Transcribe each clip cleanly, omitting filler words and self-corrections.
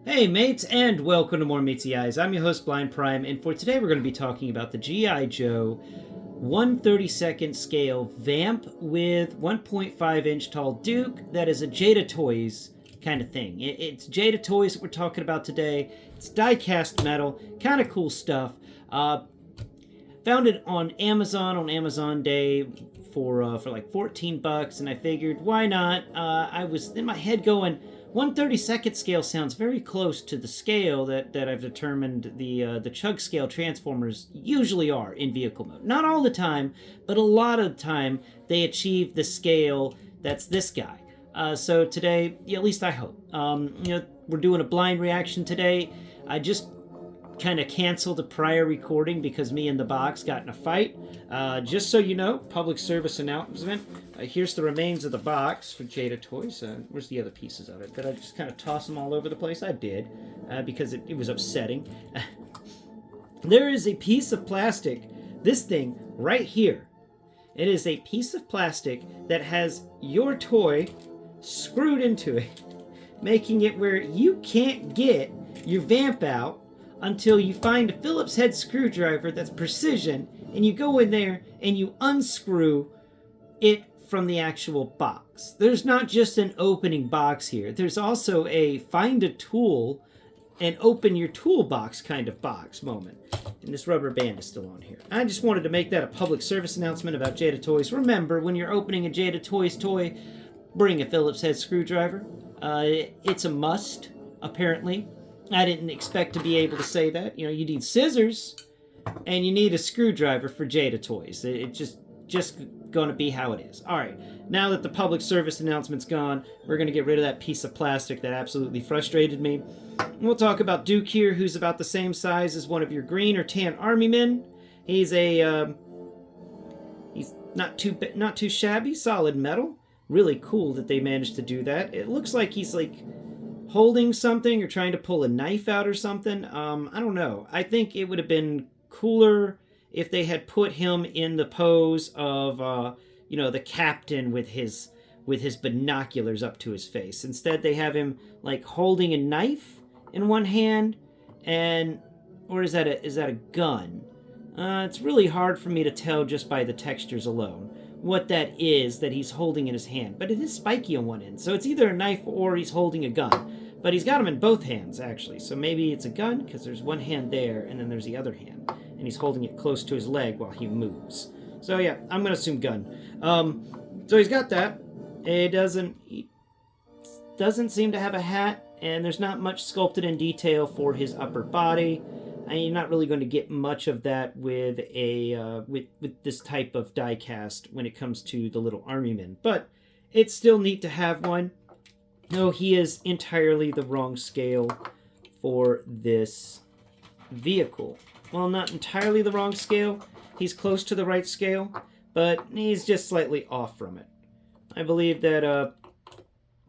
Hey mates, and welcome to more MtMtEs. I'm your host Blind Prime, and for today we're going to be talking about the G.I Joe 1/32nd scale vamp with 1.5 inch tall Duke that is a Jada Toys kind of thing. It's Jada Toys that we're talking about today. It's die-cast metal, kind of cool stuff. Found it on Amazon Day for like $14, and I figured why not. I was in my head going, 1/32nd scale sounds very close to the scale that I've determined the chug scale transformers usually are in vehicle mode. Not all the time, but a lot of the time they achieve the scale that's this guy. So today, at least I hope. We're doing a blind reaction today. I just kind of canceled a prior recording because me and the box got in a fight. Just so you know, public service announcement. Here's the remains of the box for Jada Toys. Where's the other pieces of it? Did I just kind of toss them all over the place? I did, because it was upsetting. There is a piece of plastic, this thing right here. It is a piece of plastic that has your toy screwed into it, making it where you can't get your vamp out until you find a Phillips head screwdriver that's precision, and you go in there and you unscrew it from the actual box. There's not just an opening box here. There's also a find a tool and open your toolbox kind of box moment. And this rubber band is still on here. I just wanted to make that a public service announcement about Jada Toys. Remember, when you're opening a Jada Toys toy, bring a Phillips head screwdriver. It's a must, apparently. I didn't expect to be able to say that. You need scissors and you need a screwdriver for Jada Toys. It's just going to be how it is. All right, now that the public service announcement's gone, we're going to get rid of that piece of plastic that absolutely frustrated me. We'll talk about Duke here, who's about the same size as one of your green or tan army men. He's he's not too shabby, solid metal. Really cool that they managed to do that. It looks like he's like holding something or trying to pull a knife out or something. I don't know. I think it would have been cooler if they had put him in the pose of, the captain with his binoculars up to his face. Instead, they have him like holding a knife in one hand, or is that a gun? It's really hard for me to tell just by the textures alone what that is that he's holding in his hand. But it is spiky on one end, so it's either a knife or he's holding a gun. But he's got them in both hands, actually. So maybe it's a gun, because there's one hand there, and then there's the other hand. And he's holding it close to his leg while he moves. So yeah, I'm going to assume gun. So he's got that. He doesn't seem to have a hat, and there's not much sculpted in detail for his upper body. And you're not really going to get much of that with with this type of die cast when it comes to the little army men. But it's still neat to have one. No, he is entirely the wrong scale for this vehicle. Well, not entirely the wrong scale. He's close to the right scale, but he's just slightly off from it. I believe that,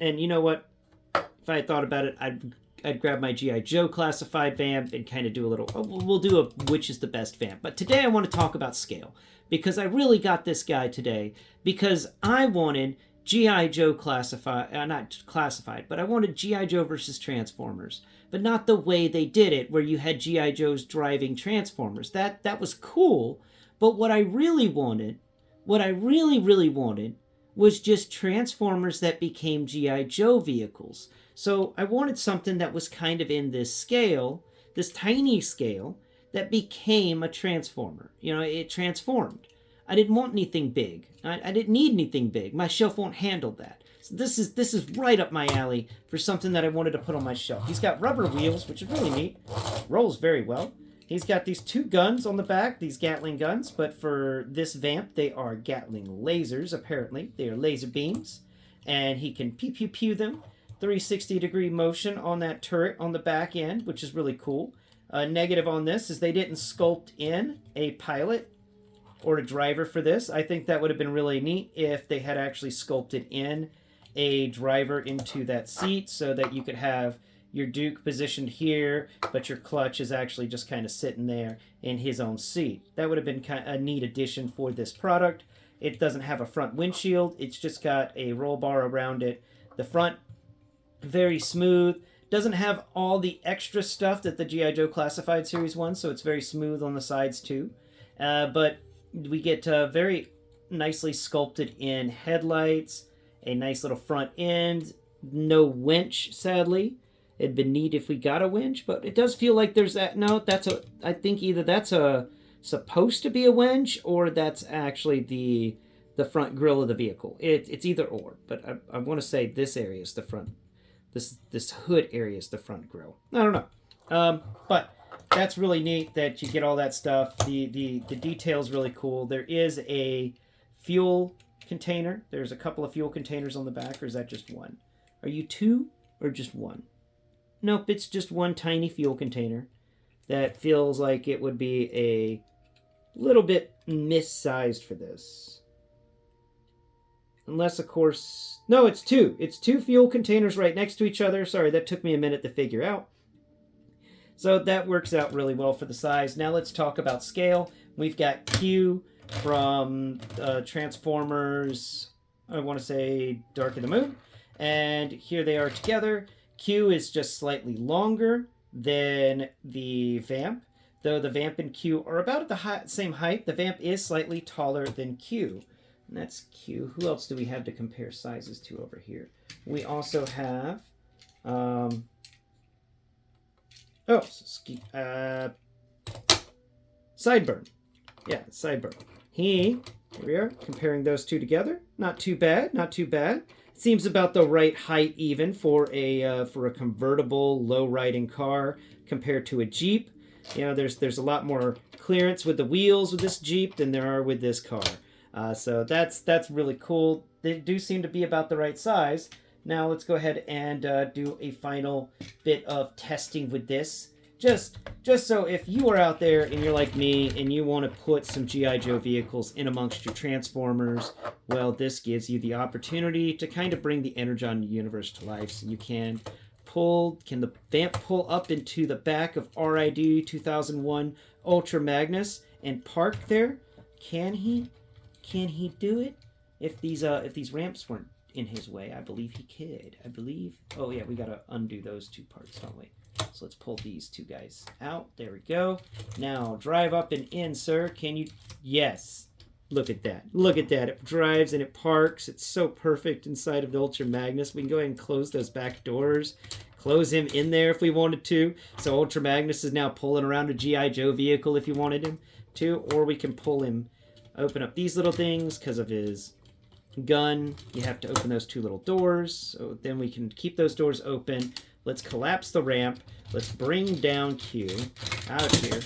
and you know what? If I had thought about it, I'd grab my G.I Joe classified vamp and kind of do a little, we'll do a which is the best vamp. But today I want to talk about scale, because I really got this guy today because I wanted G.I Joe not classified, but I wanted G.I Joe versus Transformers, but not the way they did it, where you had G.I Joes driving Transformers. That was cool, but what I really wanted, what I really wanted, was just Transformers that became G.I Joe vehicles. So I wanted something that was kind of in this scale, this tiny scale, that became a Transformer. It transformed. I didn't want anything big. I didn't need anything big. My shelf won't handle that. So this is right up my alley for something that I wanted to put on my shelf. He's got rubber wheels, which is really neat. Rolls very well. He's got these two guns on the back, these Gatling guns, but for this vamp, they are Gatling lasers, apparently. They are laser beams, and he can pew them. 360-degree motion on that turret on the back end, which is really cool. Negative on this is they didn't sculpt in a pilot or a driver for this. I think that would have been really neat if they had actually sculpted in a driver into that seat so that you could have your Duke positioned here, but your clutch is actually just kind of sitting there in his own seat. That would have been kind of a neat addition for this product. It doesn't have a front windshield. It's just got a roll bar around it. The front, very smooth. Doesn't have all the extra stuff that the G.I. Joe Classified Series 1, so it's very smooth on the sides too. But we get very nicely sculpted in headlights, a nice little front end, no winch, sadly. It'd been neat if we got a winch, but it does feel like there's that. No, I think either that's supposed to be a winch, or that's actually the front grille of the vehicle. It's either or, but I want to say this area is the front. This hood area is the front grille. I don't know, but that's really neat that you get all that stuff. The detail's really cool. There is a fuel container. There's a couple of fuel containers on the back, or is that just one? Are you two or just one? Nope, it's just one tiny fuel container that feels like it would be a little bit missized for this. Unless, of course... No, it's two. It's two fuel containers right next to each other. Sorry, that took me a minute to figure out. So that works out really well for the size. Now let's talk about scale. We've got Q from Transformers, I want to say Dark of the Moon. And here they are together. Q is just slightly longer than the Vamp. Though the Vamp and Q are about at the same height, the Vamp is slightly taller than Q. And that's Q. Who else do we have to compare sizes to over here? We also have... Sideburn. Yeah, Sideburn. Here we are, comparing those two together. Not too bad, not too bad. Seems about the right height even for a convertible low-riding car compared to a Jeep. You know, there's a lot more clearance with the wheels with this Jeep than there are with this car. So that's really cool. They do seem to be about the right size. Now let's go ahead and do a final bit of testing with this. Just so if you are out there and you're like me and you want to put some G.I. Joe vehicles in amongst your Transformers, well, this gives you the opportunity to kind of bring the Energon universe to life. So you can the Vamp pull up into the back of RID 2001 Ultra Magnus and park there? Can he? Can he do it? If these ramps weren't in his way, I believe he could. I believe... Oh, yeah, we got to undo those two parts, don't we? So let's pull these two guys out. There we go. Now, drive up and in, sir. Can you... Yes. Look at that. Look at that. It drives and it parks. It's so perfect inside of the Ultra Magnus. We can go ahead and close those back doors. Close him in there if we wanted to. So Ultra Magnus is now pulling around a G.I. Joe vehicle if you wanted him to. Or we can pull him... Open up these little things because of his gun. You have to open those two little doors. So then we can keep those doors open. Let's collapse the ramp. Let's bring down Q out of here.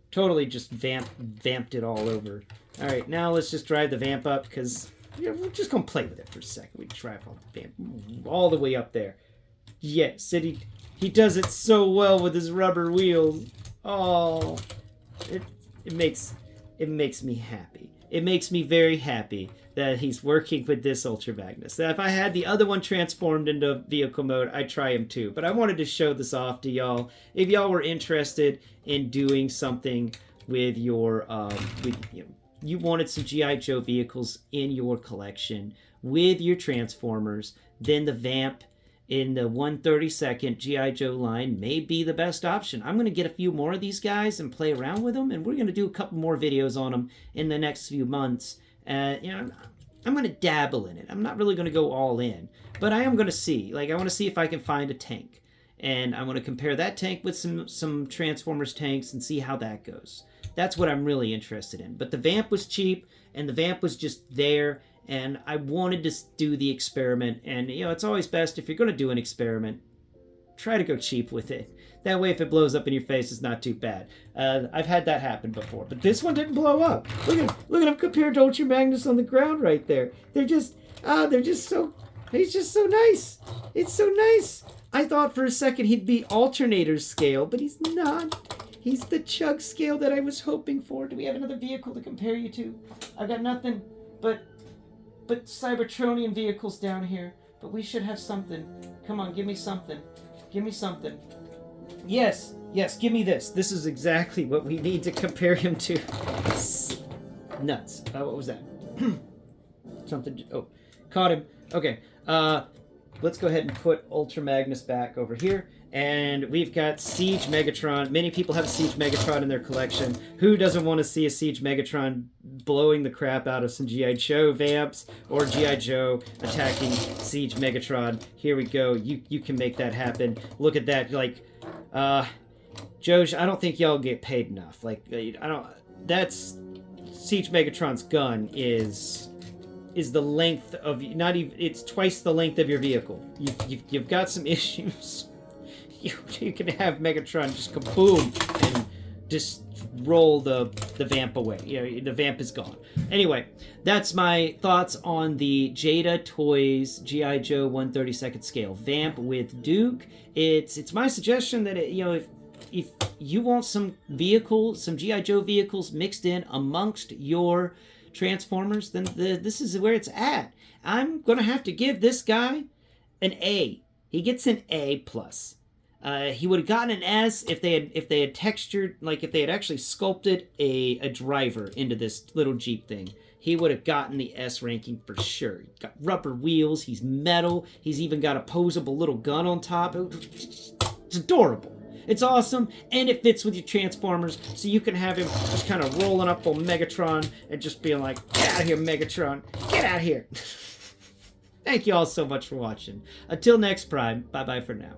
Totally just vamped it all over. All right, now let's just drive the Vamp up because we're just going to play with it for a second. We drive all the Vamp all the way up there. Yes, and he does it so well with his rubber wheels. Oh, it makes me happy. It makes me very happy that he's working with this Ultra Magnus. That if I had the other one transformed into vehicle mode, I'd try him too. But I wanted to show this off to y'all. If y'all were interested in doing something with your, you wanted some G.I. Joe vehicles in your collection with your Transformers, then the Vamp in the 1/32nd G.I. Joe line may be the best option. I'm going to get a few more of these guys and play around with them, and we're going to do a couple more videos on them in the next few months. I'm going to dabble in it. I'm not really going to go all in, but I am going to see. I want to see if I can find a tank, and I want to compare that tank with some Transformers tanks and see how that goes. That's what I'm really interested in. But the Vamp was cheap, and the Vamp was just there, and I wanted to do the experiment. And, it's always best if you're going to do an experiment, try to go cheap with it. That way, if it blows up in your face, it's not too bad. I've had that happen before, but this one didn't blow up. Look at him compared to Ultra Magnus on the ground right there. He's just so nice. It's so nice. I thought for a second he'd be alternator scale, but he's not. He's the chug scale that I was hoping for. Do we have another vehicle to compare you to? I've got nothing but Cybertronian vehicles down here. But we should have something. Come on, give me something. Give me something. Yes, give me this. This is exactly what we need to compare him to. Nuts. What was that? Something. Oh, caught him. Okay. let's go ahead and put Ultra Magnus back over here. And we've got Siege Megatron. Many people have Siege Megatron in their collection. Who doesn't want to see a Siege Megatron blowing the crap out of some G.I Joe vamps or G.I Joe attacking Siege Megatron? Here we go. You can make that happen. Look at that. Like, Joe, I don't think y'all get paid enough. Like, I don't. That's Siege Megatron's gun is the length of not even. It's twice the length of your vehicle. You've got some issues. You can have Megatron just kaboom and just roll the vamp away. The vamp is gone. Anyway, that's my thoughts on the Jada Toys G.I Joe 1/32 scale vamp with Duke. It's my suggestion that if you want some vehicles, some G.I Joe vehicles mixed in amongst your Transformers, then this is where it's at. I'm gonna have to give this guy an A. He gets an A+. He would have gotten an S if they had textured, like if they had actually sculpted a driver into this little Jeep thing. He would have gotten the S ranking for sure. He's got rubber wheels, he's metal, he's even got a posable little gun on top. It's adorable. It's awesome, and it fits with your Transformers, so you can have him just kind of rolling up on Megatron and just being like, get out of here, Megatron, get out of here. Thank you all so much for watching. Until next Prime, bye-bye for now.